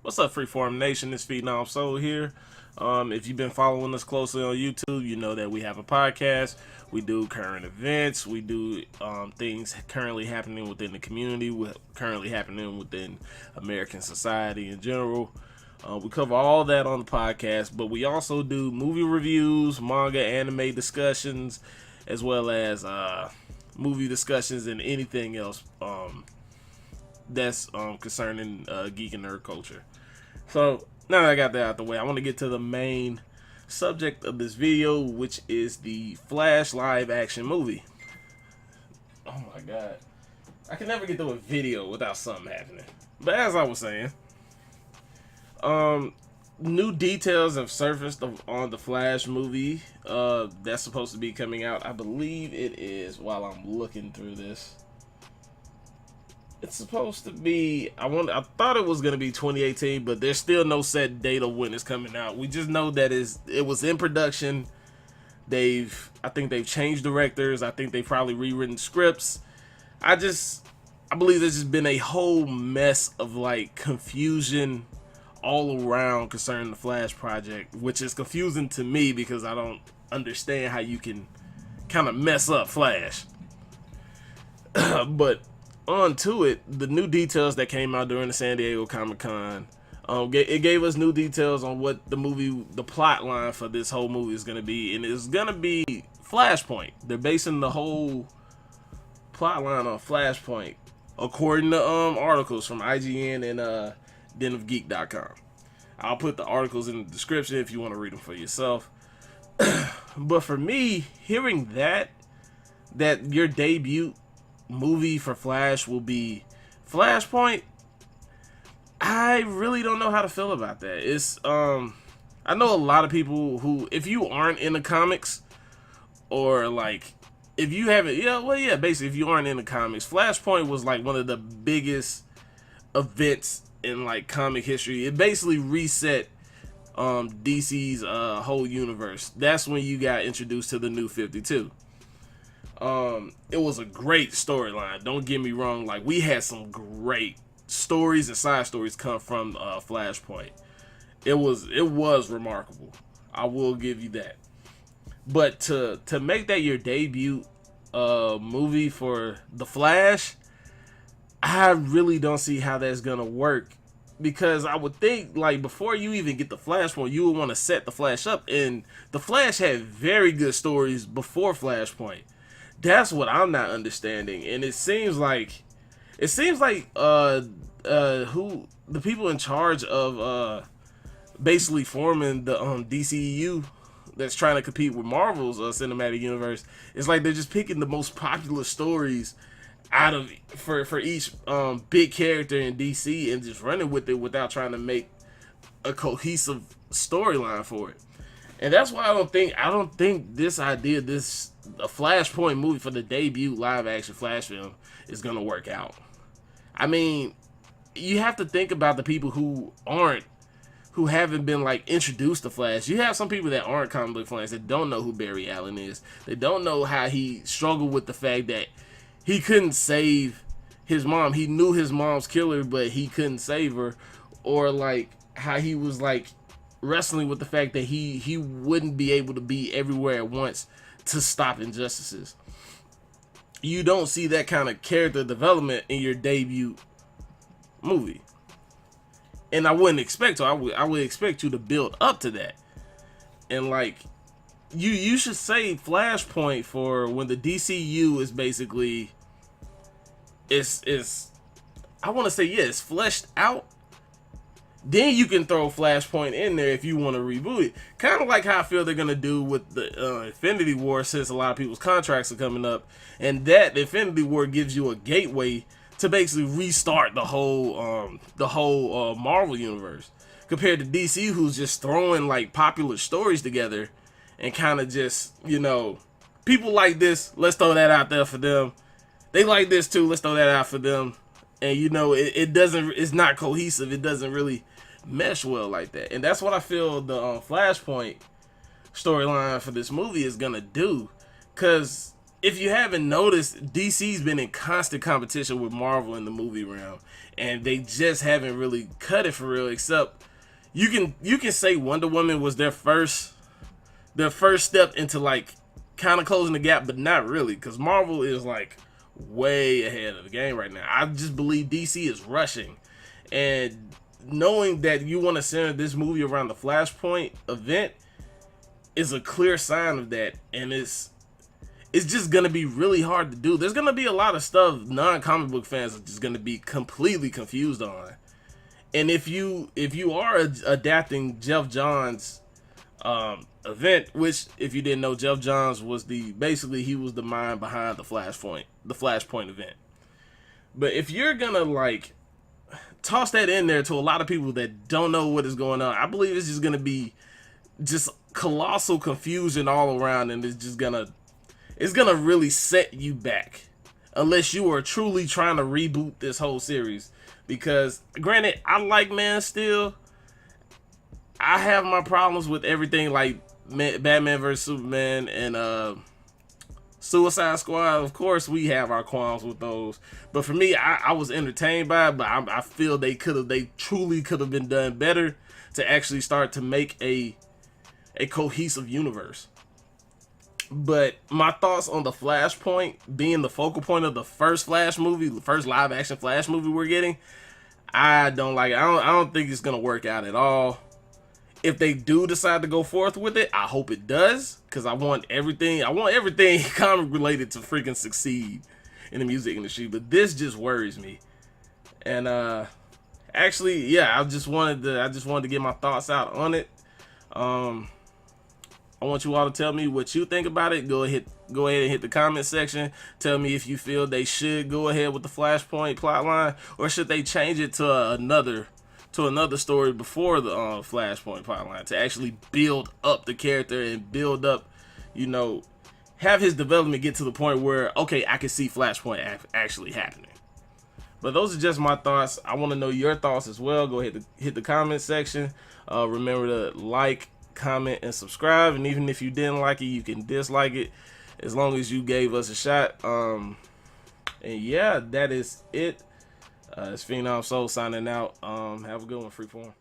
What's up, Freeform Nation? It's Phenom Soul here. If you've been following us closely on YouTube, you know that we have a podcast. We do current events. We do things currently happening within the community, currently happening within American society in general. We cover all that on the podcast, but we also do movie reviews, manga, anime discussions, as well as movie discussions and anything else that's concerning geek and nerd culture. So now that I got that out the way, I want to get to the main subject of this video, which is the Flash live action movie. Oh my god. I can never get through a video without something happening. But as I was saying, new details have surfaced on the Flash movie that's supposed to be coming out. I believe it is, while I'm looking through this, it's supposed to be, I thought it was going to be 2018, but there's still no set date of when it's coming out. We just know that it was in production. I think they've changed directors. I think they've probably rewritten scripts. I believe there's just been a whole mess of like confusion all around concerning the Flash project, which is confusing to me because I don't understand how you can kind of mess up Flash. But on to it, the new details that came out during the San Diego Comic-Con, it gave us new details on what the plot line for this whole movie is going to be, and it's going to be Flashpoint. They're basing the whole plot line on Flashpoint, according to articles from IGN and denofgeek.com. I'll put the articles in the description if you want to read them for yourself. But for me, hearing that your debut movie for Flash will be Flashpoint, I really don't know how to feel about that. I know a lot of people who, if you aren't in the comics, or like if you haven't, basically if you aren't in the comics, Flashpoint was like one of the biggest events in like comic history. It basically reset DC's whole universe. That's when you got introduced to the New 52. It was a great storyline. Don't get me wrong. Like, we had some great stories and side stories come from Flashpoint. It was remarkable. I will give you that. But to make that your debut movie for the Flash, I really don't see how that's gonna work. Because I would think, like, before you even get the Flashpoint, you would want to set the Flash up. And the Flash had very good stories before Flashpoint. That's what I'm not understanding. And it seems like who the people in charge of basically forming the DCEU that's trying to compete with Marvel's cinematic universe, it's like they're just picking the most popular stories out of for each big character in DC and just running with it without trying to make a cohesive storyline for it. And that's why I don't think this idea, a Flashpoint movie for the debut live action Flash film, is gonna work out. I mean, you have to think about the people who haven't been like introduced to Flash. You have some people that aren't comic book fans that don't know who Barry Allen is. They don't know how he struggled with the fact that he couldn't save his mom. He knew his mom's killer, but he couldn't save her. Or like how he was like wrestling with the fact that he wouldn't be able to be everywhere at once to stop injustices. You don't see that kind of character development in your debut movie. And I wouldn't expect to. I would expect you to build up to that. And like you should save Flashpoint for when the DCU is basically it's I want to say it's fleshed out. Then you can throw Flashpoint in there if you want to reboot it. Kind of like how I feel they're going to do with the Infinity War, since a lot of people's contracts are coming up. And that Infinity War gives you a gateway to basically restart the whole Marvel universe. Compared to DC, who's just throwing like popular stories together and kind of just, people like this, let's throw that out there for them. They like this too, let's throw that out for them. And it's not cohesive. It doesn't really mesh well like that. And that's what I feel the Flashpoint storyline for this movie is gonna do. Cause if you haven't noticed, DC's been in constant competition with Marvel in the movie realm, and they just haven't really cut it for real. Except you can say Wonder Woman was their first step into like kind of closing the gap, but not really, because Marvel is like way ahead of the game right now. I just believe DC is rushing, and knowing that you want to center this movie around the Flashpoint event is a clear sign of that, and it's just gonna be really hard to do. There's gonna be a lot of stuff non-comic book fans are just gonna be completely confused on. And if you are adapting Geoff Johns' event, which if you didn't know, Geoff Johns was basically he was the mind behind the Flashpoint event. But if you're gonna like toss that in there to a lot of people that don't know what is going on, I believe it's just gonna be just colossal confusion all around, and it's gonna really set you back unless you are truly trying to reboot this whole series. Because granted, I like Man of Steel. I have my problems with everything like Batman vs Superman and Suicide Squad. Of course, we have our qualms with those, but for me, I was entertained by it. But I feel they truly could have been done better to actually start to make a cohesive universe. But my thoughts on the Flashpoint being the focal point of the first Flash movie, the first live action Flash movie we're getting, I don't like it. I don't think it's gonna work out at all. If they do decide to go forth with it, I hope it does, because I want everything comic related to freaking succeed in the music industry. But this just worries me. And actually, yeah, I just wanted to get my thoughts out on it. I want you all to tell me what you think about it. Go ahead and hit the comment section. Tell me if you feel they should go ahead with the Flashpoint plotline, or should they change it to another story before the Flashpoint plotline to actually build up the character and build up, have his development get to the point where, okay, I can see Flashpoint actually happening. But those are just my thoughts. I want to know your thoughts as well. Go ahead and hit the comment section. Remember to like, comment, and subscribe. And even if you didn't like it, you can dislike it, as long as you gave us a shot. And yeah, that is it. It's Phenom Soul signing out. Have a good one, Freeform.